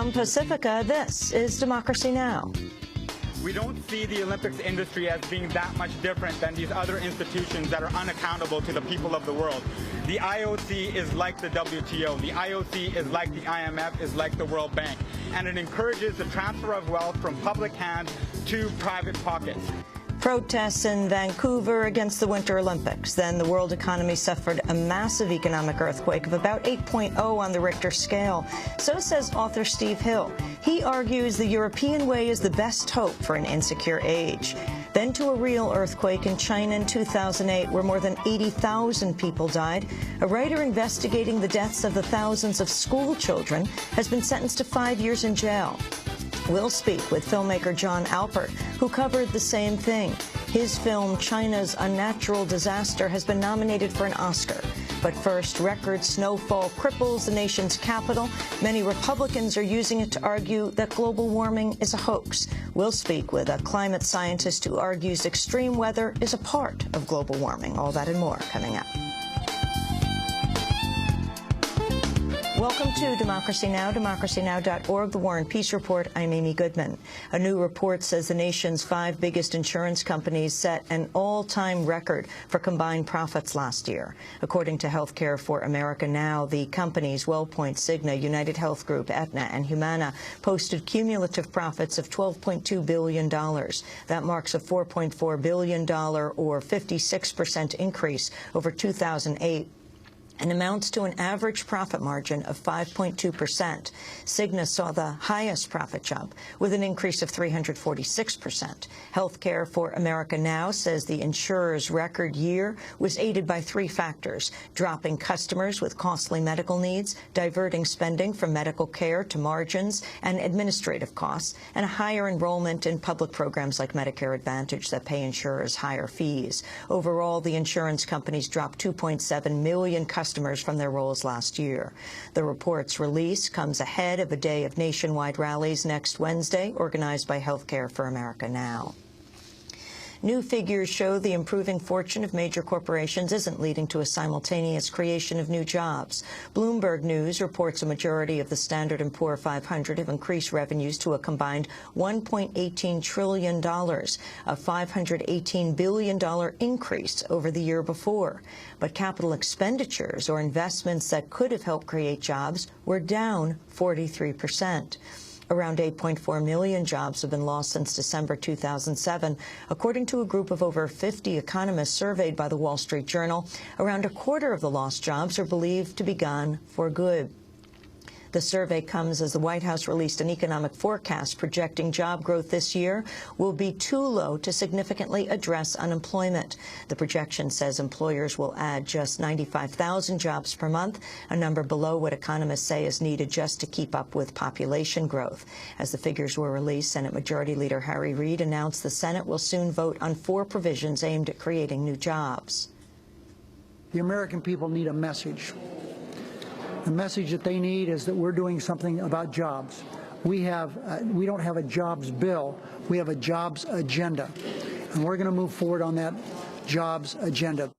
From Pacifica, this is Democracy Now! We don't see the Olympics industry as being that much different than these other institutions that are unaccountable to the people of the world. The IOC is like the WTO. The IOC is like the IMF, is like the World Bank. And it encourages the transfer of wealth from public hands to private pockets. Protests in Vancouver against the Winter Olympics. Then the world economy suffered a massive economic earthquake of about 8.0 on the Richter scale. So says author Steve Hill. He argues the European way is the best hope for an insecure age. Then to a real earthquake in China in 2008, where more than 80,000 people died. A writer investigating the deaths of the thousands of school children has been sentenced to 5 years in jail. We'll speak with filmmaker John Alpert, who covered the same thing. His film, China's Unnatural Disaster, has been nominated for an Oscar. But first, record snowfall cripples the nation's capital. Many Republicans are using it to argue that global warming is a hoax. We'll speak with a climate scientist who argues extreme weather is a part of global warming. All that and more coming up. Welcome to Democracy Now!, democracynow.org, The War and Peace Report. I'm Amy Goodman. A new report says the nation's 5 biggest insurance companies set an all-time record for combined profits last year. According to Healthcare for America Now, the companies WellPoint, Cigna, United Health Group, Aetna, and Humana posted cumulative profits of $12.2 billion. That marks a $4.4 billion or 56% increase over 2008. And amounts to an average profit margin of 5.2%. Cigna saw the highest profit jump, with an increase of 346%. Healthcare for America Now says the insurers' record year was aided by 3 factors: dropping customers with costly medical needs, diverting spending from medical care to margins and administrative costs, and a higher enrollment in public programs like Medicare Advantage that pay insurers higher fees. Overall, the insurance companies dropped 2.7 million customers from their rolls last year. The report's release comes ahead of a day of nationwide rallies next Wednesday, organized by Healthcare for America Now. New figures show the improving fortune of major corporations isn't leading to a simultaneous creation of new jobs. Bloomberg News reports a majority of the Standard & Poor 500 have increased revenues to a combined $1.18 trillion, a $518 billion increase over the year before. But capital expenditures, or investments that could have helped create jobs, were down 43%. Around 8.4 million jobs have been lost since December 2007. According to a group of over 50 economists surveyed by the Wall Street Journal, around a quarter of the lost jobs are believed to be gone for good. The survey comes as the White House released an economic forecast projecting job growth this year will be too low to significantly address unemployment. The projection says employers will add just 95,000 jobs per month, a number below what economists say is needed just to keep up with population growth. As the figures were released, Senate Majority Leader Harry Reid announced the Senate will soon vote on 4 provisions aimed at creating new jobs. The American people need a message. The message that they need is that we're doing something about jobs. We don't have a jobs bill. We have a jobs agenda, and we're going to move forward on that jobs agenda.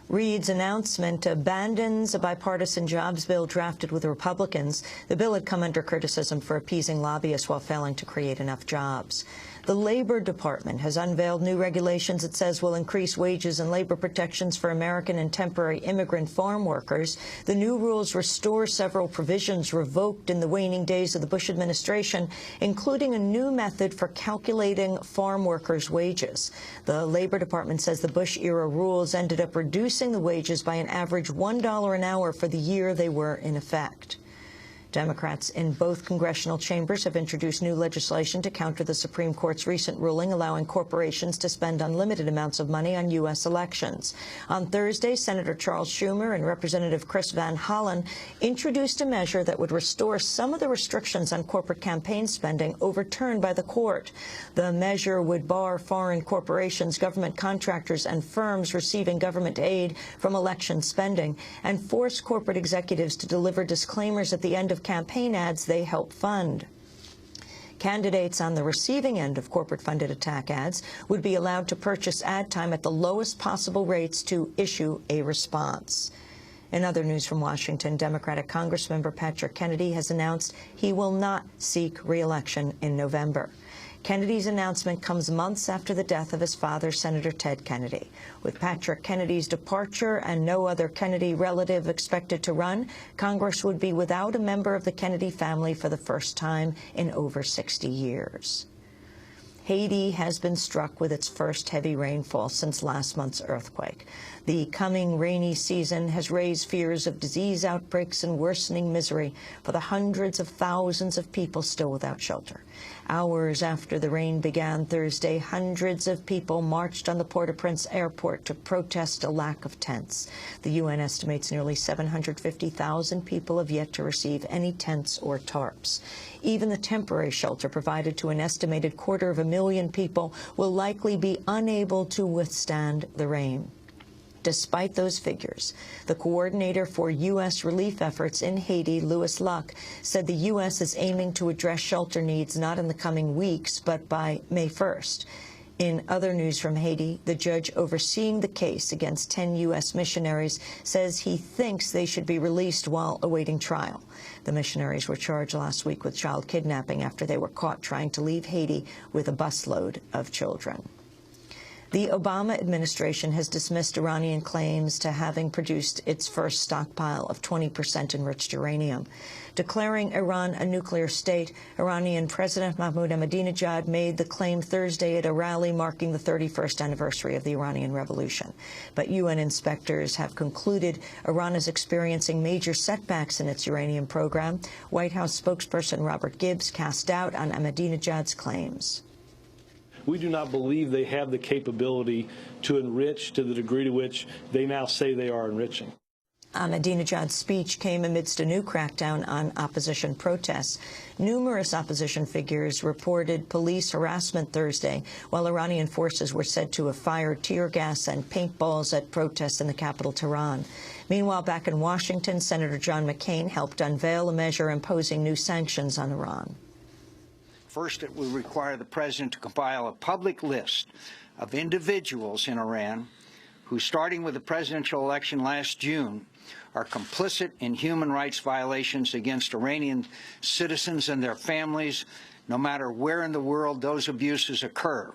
Reid's announcement abandons a bipartisan jobs bill drafted with Republicans. The bill had come under criticism for appeasing lobbyists while failing to create enough jobs. The Labor Department has unveiled new regulations it says will increase wages and labor protections for American and temporary immigrant farm workers. The new rules restore several provisions revoked in the waning days of the Bush administration, including a new method for calculating farm workers' wages. The Labor Department says the Bush-era rules ended up reducing the wages by an average $1 an hour for the year they were in effect. Democrats in both congressional chambers have introduced new legislation to counter the Supreme Court's recent ruling allowing corporations to spend unlimited amounts of money on U.S. elections. On Thursday, Senator Charles Schumer and Representative Chris Van Hollen introduced a measure that would restore some of the restrictions on corporate campaign spending overturned by the court. The measure would bar foreign corporations, government contractors, and firms receiving government aid from election spending and force corporate executives to deliver disclaimers at the end of campaign ads they help fund. Candidates on the receiving end of corporate-funded attack ads would be allowed to purchase ad time at the lowest possible rates to issue a response. In other news from Washington, Democratic Congressmember Patrick Kennedy has announced he will not seek re-election in November. Kennedy's announcement comes months after the death of his father, Senator Ted Kennedy. With Patrick Kennedy's departure and no other Kennedy relative expected to run, Congress would be without a member of the Kennedy family for the first time in over 60 years. Haiti has been struck with its first heavy rainfall since last month's earthquake. The coming rainy season has raised fears of disease outbreaks and worsening misery for the hundreds of thousands of people still without shelter. Hours after the rain began Thursday, hundreds of people marched on the Port-au-Prince airport to protest a lack of tents. The UN estimates nearly 750,000 people have yet to receive any tents or tarps. Even the temporary shelter provided to an estimated 250,000 people will likely be unable to withstand the rain. Despite those figures, the coordinator for U.S. relief efforts in Haiti, Louis Luck, said the U.S. is aiming to address shelter needs not in the coming weeks, but by May 1st. In other news from Haiti, the judge overseeing the case against 10 U.S. missionaries says he thinks they should be released while awaiting trial. The missionaries were charged last week with child kidnapping after they were caught trying to leave Haiti with a busload of children. The Obama administration has dismissed Iranian claims to having produced its first stockpile of 20% enriched uranium. Declaring Iran a nuclear state, Iranian President Mahmoud Ahmadinejad made the claim Thursday at a rally marking the 31st anniversary of the Iranian Revolution. But UN inspectors have concluded Iran is experiencing major setbacks in its uranium program. White House spokesperson Robert Gibbs cast doubt on Ahmadinejad's claims. We do not believe they have the capability to enrich to the degree to which they now say they are enriching. Ahmadinejad's speech came amidst a new crackdown on opposition protests. Numerous opposition figures reported police harassment Thursday, while Iranian forces were said to have fired tear gas and paintballs at protests in the capital, Tehran. Meanwhile, back in Washington, Senator John McCain helped unveil a measure imposing new sanctions on Iran. First, it will require the president to compile a public list of individuals in Iran who, starting with the presidential election last June, are complicit in human rights violations against Iranian citizens and their families, no matter where in the world those abuses occur.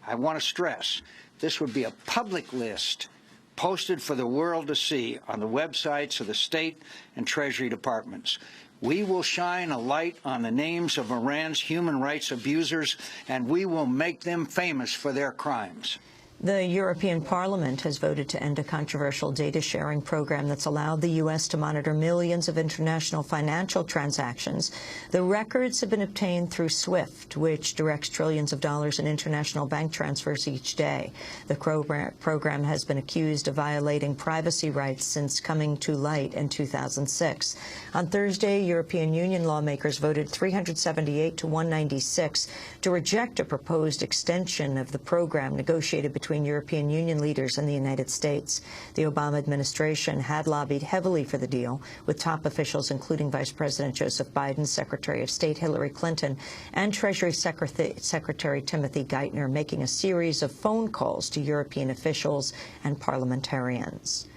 I want to stress, this would be a public list posted for the world to see on the websites of the State and Treasury Departments. We will shine a light on the names of Iran's human rights abusers, and we will make them famous for their crimes. The European Parliament has voted to end a controversial data-sharing program that's allowed the U.S. to monitor millions of international financial transactions. The records have been obtained through SWIFT, which directs trillions of dollars in international bank transfers each day. The program has been accused of violating privacy rights since coming to light in 2006. On Thursday, European Union lawmakers voted 378 to 196 to reject a proposed extension of the program negotiated between European Union leaders and the United States. The Obama administration had lobbied heavily for the deal, with top officials including Vice President Joseph Biden, Secretary of State Hillary Clinton, and Treasury Secretary Timothy Geithner making a series of phone calls to European officials and parliamentarians.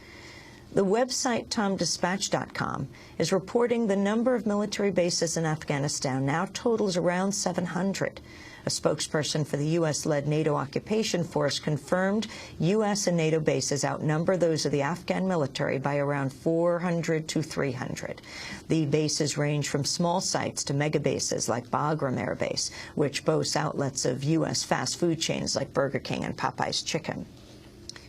The website TomDispatch.com is reporting the number of military bases in Afghanistan now totals around 700. A spokesperson for the U.S.-led NATO occupation force confirmed U.S. and NATO bases outnumber those of the Afghan military by around 400 to 300. The bases range from small sites to mega bases like Bagram Air Base, which boasts outlets of U.S. fast food chains like Burger King and Popeye's Chicken.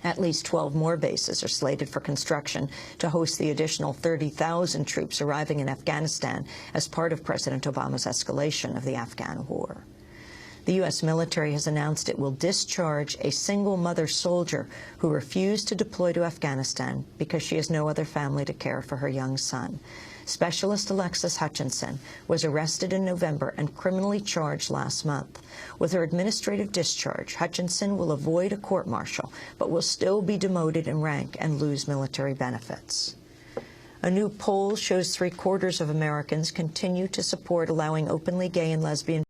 At least 12 more bases are slated for construction to host the additional 30,000 troops arriving in Afghanistan as part of President Obama's escalation of the Afghan war. The U.S. military has announced it will discharge a single mother soldier who refused to deploy to Afghanistan because she has no other family to care for her young son. Specialist Alexis Hutchinson was arrested in November and criminally charged last month. With her administrative discharge, Hutchinson will avoid a court-martial, but will still be demoted in rank and lose military benefits. A new poll shows 3/4 of Americans continue to support allowing openly gay and lesbian